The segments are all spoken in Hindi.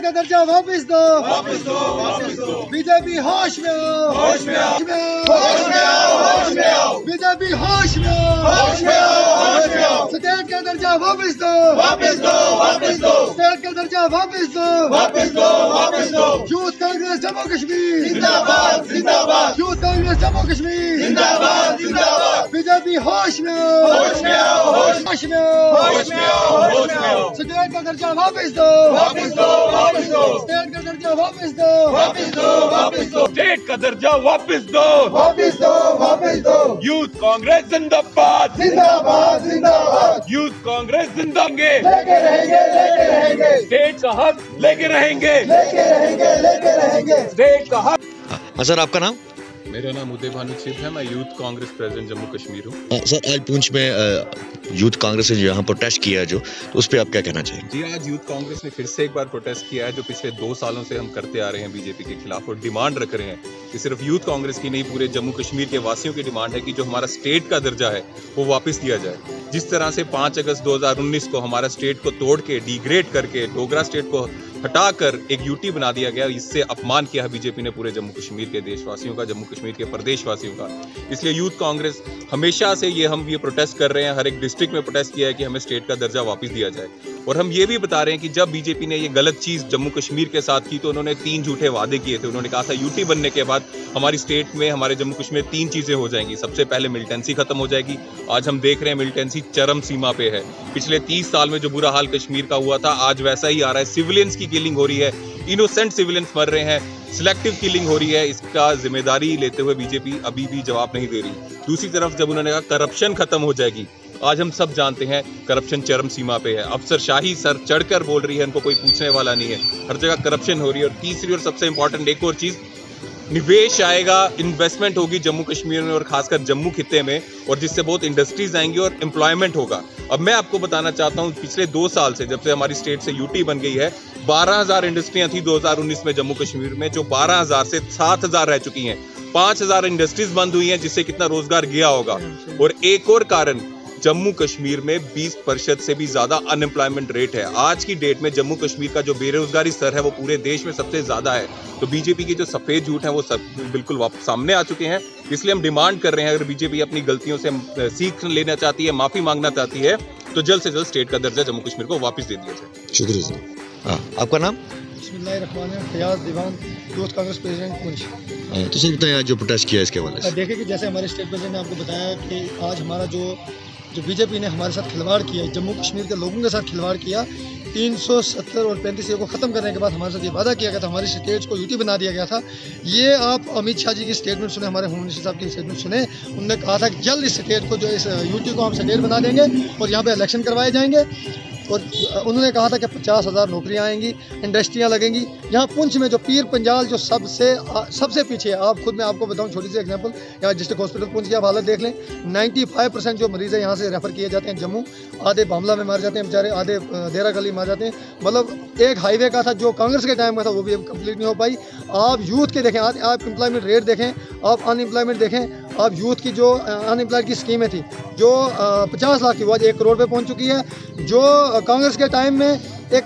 स्टेट का दर्जा वापस दो, वापस दो, वापस दो। बीजेपी होश में आओ, होश में आओ, होश में आओ, होश में आओ। बीजेपी होश में आओ, होश में आओ, होश में आओ। स्टेट का दर्जा वापस दो, वापस दो, वापस दो। स्टेट का दर्जा वापस दो, वापस दो, वापस दो। यूथ कांग्रेस जम्मू कश्मीर जिंदाबाद, जिंदाबाद। यूथ कांग्रेस जम्मू कश्मीर जिंदाबाद, जिंदाबाद। बीजेपी होश में आओ, होश में आओ, होश में आओ, होश में आओ, होश में आओ। स्टेट का दर्जा वापस दो, वापस दो, वापस दो। स्टेट का दर्जा वापस दो, वापस दो, वापस दो। स्टेट का दर्जा वापस दो, वापस दो, वापस दो। यूथ कांग्रेस जिंदाबाद, जिंदाबाद, जिंदाबाद। यूथ कांग्रेस जिंदागे, लेके रहेंगे, लेके रहेंगे, स्टेट का हक लेके रहेंगे, लेके रहेंगे, लेके रहेंगे। स्टेट का हक। हाँ सर, आपका नाम? मेरा नाम उदय भानु छिब है। मैं यूथ कांग्रेस प्रेसिडेंट जम्मू कश्मीर हूँ। सर, आज पुंछ में यूथ कांग्रेस ने यहाँ प्रोटेस्ट किया है जो, तो उस पर आप क्या कहना चाहेंगे? जी, आज यूथ कांग्रेस ने फिर से एक बार प्रोटेस्ट किया है जो पिछले 2 सालों से हम करते आ रहे हैं बीजेपी के खिलाफ, और डिमांड रख रहे हैं कि सिर्फ यूथ कांग्रेस की नहीं, पूरे जम्मू कश्मीर के वासियों की डिमांड है कि जो हमारा स्टेट का दर्जा है वो वापस दिया जाए। जिस तरह से 5 अगस्त 2019 को हमारा स्टेट को तोड़ के, डिग्रेड करके, डोगरा स्टेट को हटाकर एक यूटी बना दिया गया, इससे अपमान किया है बीजेपी ने पूरे जम्मू कश्मीर के देशवासियों का, जम्मू कश्मीर के प्रदेशवासियों का। इसलिए यूथ कांग्रेस हमेशा से हम ये प्रोटेस्ट कर रहे हैं, हर एक डिस्ट्रिक्ट में प्रोटेस्ट किया है कि हमें स्टेट का दर्जा वापस दिया जाए। और हम ये भी बता रहे हैं कि जब बीजेपी ने ये गलत चीज जम्मू कश्मीर के साथ की तो उन्होंने 3 झूठे वादे किए थे। उन्होंने कहा था यूटी बनने के बाद हमारी स्टेट में, हमारे जम्मू कश्मीर 3 चीजें हो जाएंगी। सबसे पहले मिलिटेंसी खत्म हो जाएगी। आज हम देख रहे हैं मिलिटेंसी चरम सीमा पे है। पिछले 30 साल में जो बुरा हाल कश्मीर का हुआ था, आज वैसा ही आ रहा है। सिविलियंस की किलिंग हो रही है, इनोसेंट सिविलियंस मर रहे हैं, सिलेक्टिव किलिंग हो रही है। इसका जिम्मेदारी लेते हुए बीजेपी अभी भी जवाब नहीं दे रही। दूसरी तरफ जब उन्होंने कहा करप्शन खत्म हो जाएगी, आज हम सब जानते हैं करप्शन चरम सीमा पे है। अफसरशाही सर चढ़कर बोल रही है, उनको कोई पूछने वाला नहीं है। हर जगह करप्शन हो रही है। और तीसरी और सबसे इंपॉर्टेंट एक और चीज, निवेश आएगा, इन्वेस्टमेंट होगी जम्मू कश्मीर में और खासकर जम्मू खित्ते में, और जिससे बहुत इंडस्ट्रीज आएंगी और एम्प्लॉयमेंट होगा। अब मैं आपको बताना चाहता हूं, पिछले 2 साल से जब से हमारी स्टेट से यूटी बन गई है, 12,000 इंडस्ट्रियां थी 2019 में जम्मू कश्मीर में, जो 12,000 से 7,000 रह चुकी हैं। 5,000 इंडस्ट्रीज बंद हुई हैं, जिससे कितना रोजगार गया होगा। और एक और कारण, जम्मू कश्मीर में 20% से भी ज्यादा अनएम्प्लॉयमेंट रेट है। आज की डेट में जम्मू कश्मीर का जो बेरोजगारी स्तर है वो पूरे देश में सबसे ज्यादा है। तो बीजेपी की जो सफेद झूठ है वो सब बिल्कुल सामने आ चुके हैं। इसलिए हम डिमांड कर रहे हैं, अगर बीजेपी अपनी गलतियों से सीख लेना चाहती है, माफी मांगना चाहती है, तो जल्द से जल्द स्टेट का दर्जा जम्मू कश्मीर को वापस दे दिया जाए। शुक्रिया सर। हाँ, आपका नाम? बिस्मिल्लाहिर्रहमानिर्रहीम, फयाज दीवान, यूथ कांग्रेस प्रेसिडेंट पुंछ। तो सर बताएं, आज जो प्रोटेस्ट किया है इसके हवाले से। देखिए कि जैसे हमारे स्टेट प्रेसिडेंट ने आपको बताया कि आज हमारा जो बीजेपी ने हमारे साथ खिलवाड़ किया, जम्मू कश्मीर के लोगों के साथ खिलवाड़ किया, 370 और 35 को ख़त्म करने के बाद हमारे साथ ये वादा किया गया था, हमारी स्टेट को यूटी बना दिया गया था। ये आप अमित शाह जी की स्टेटमेंट सुने, हमारे होम मिनिस्टर साहब की स्टेटमेंट सुने। उन्होंने कहा था कि जल्द इस स्टेट को, जो इस यूटी को हम स्टेट बना देंगे और यहाँ पे इलेक्शन करवाए जाएंगे। और उन्होंने कहा था कि 50,000 नौकरियाँ आएंगी, इंडस्ट्रियाँ लगेंगी। यहाँ पुंछ में जो पीर पंजाल जो सबसे पीछे है, आप खुद मैं आपको बताऊँ छोटी सी एग्जांपल, यहाँ डिस्ट्रिक्ट हॉस्पिटल पुंछ की आप हालत देख लें। 95% जो मरीज़ है यहाँ से रेफ़र किए जाते हैं जम्मू, आधे बामला में मार जाते हैं बेचारे, आधे देरा गली मार जाते हैं। मतलब एक हाईवे का था जो कांग्रेस के टाइम में था, वो भी कंप्लीट नहीं हो पाई। आप यूथ के देखें, आप एम्प्लॉयमेंट रेट देखें, आप अनएम्प्लॉयमेंट देखें, आप यूथ की जो अनएम्प्लॉयड की स्कीमें थी जो 50 लाख की, वो आज 1 करोड़ पे पहुंच चुकी है। जो कांग्रेस के टाइम में एक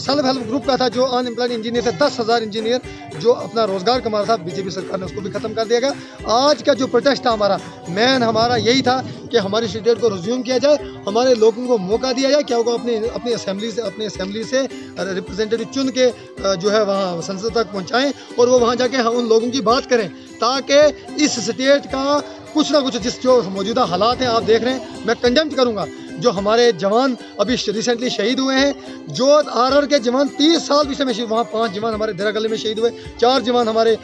सेल्फ हेल्प ग्रुप का था जो अनएम्प्लॉयड इंजीनियर थे, 10,000 इंजीनियर जो अपना रोजगार कमा रहा था, बीजेपी सरकार ने उसको भी खत्म कर दिया गया। आज का जो प्रोटेस्ट था हमारा यही था कि हमारी स्टेट को रिज्यूम किया जाए, हमारे लोगों को मौका दिया जाए, क्या होगा अपनी असेंबली से रिप्रेजेंटेटिव चुन के जो है वहाँ संसद तक पहुँचाएँ और वो वहाँ जाके उन लोगों की बात करें, ताकि इस स्टेट का कुछ ना कुछ, जो मौजूदा हालात हैं आप देख रहे हैं, मैं कंडेम करूँगा। जो हमारे जवान अभी रिसेंटली शहीद हुए हैं, जो आरआर के जवान 30 साल पीछे में शहीद, वहाँ 5 जवान हमारे देरा गली में शहीद हुए, 4 जवान हमारे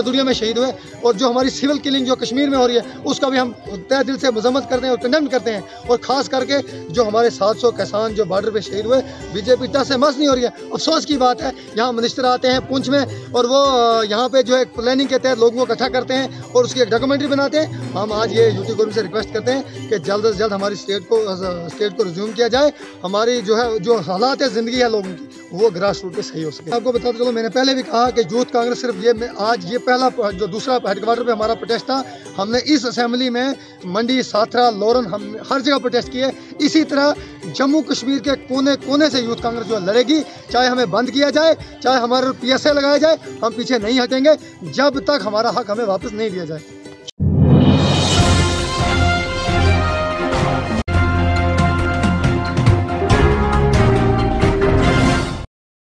दुनिया में शहीद हुए। और जो हमारी सिविल किलिंग जो कश्मीर में हो रही है, उसका भी हम तहे दिल से मजम्मत करते हैं और कंडेम करते हैं। और ख़ास करके जो हमारे 700 किसान जो बॉर्डर पे शहीद हुए, बीजेपी टस से मस नहीं हो रही है। अफसोस की बात है, यहाँ मिनिस्टर आते हैं पुंछ में और वो यहाँ पे जो है प्लानिंग के तहत लोगों को इकट्ठा करते हैं और उसकी एक डॉक्यूमेंट्री बनाते हैं। हम आज ये यूटी गवर्नमेंट से रिक्वेस्ट करते हैं कि जल्द से जल्द हमारी स्टेट स्टेट को रिज्यूम किया जाए, हमारी जो हालात है ज़िंदगी है लोगों की वो ग्रास रूट पे सही हो सके। आपको बताते चलो, मैंने पहले भी कहा कि यूथ कांग्रेस सिर्फ आज ये पहला जो दूसरा हेडक्वार्टर पे हमारा प्रोटेस्ट था, हमने इस असेंबली में मंडी, साथरा, लोरन, हम हर जगह प्रोटेस्ट किए। इसी तरह जम्मू कश्मीर के कोने कोने से यूथ कांग्रेस जो लड़ेगी, चाहे हमें बंद किया जाए, चाहे हमारे PSA लगाया जाए, हम पीछे नहीं हटेंगे जब तक हमारा हक हमें वापस नहीं दिया जाए।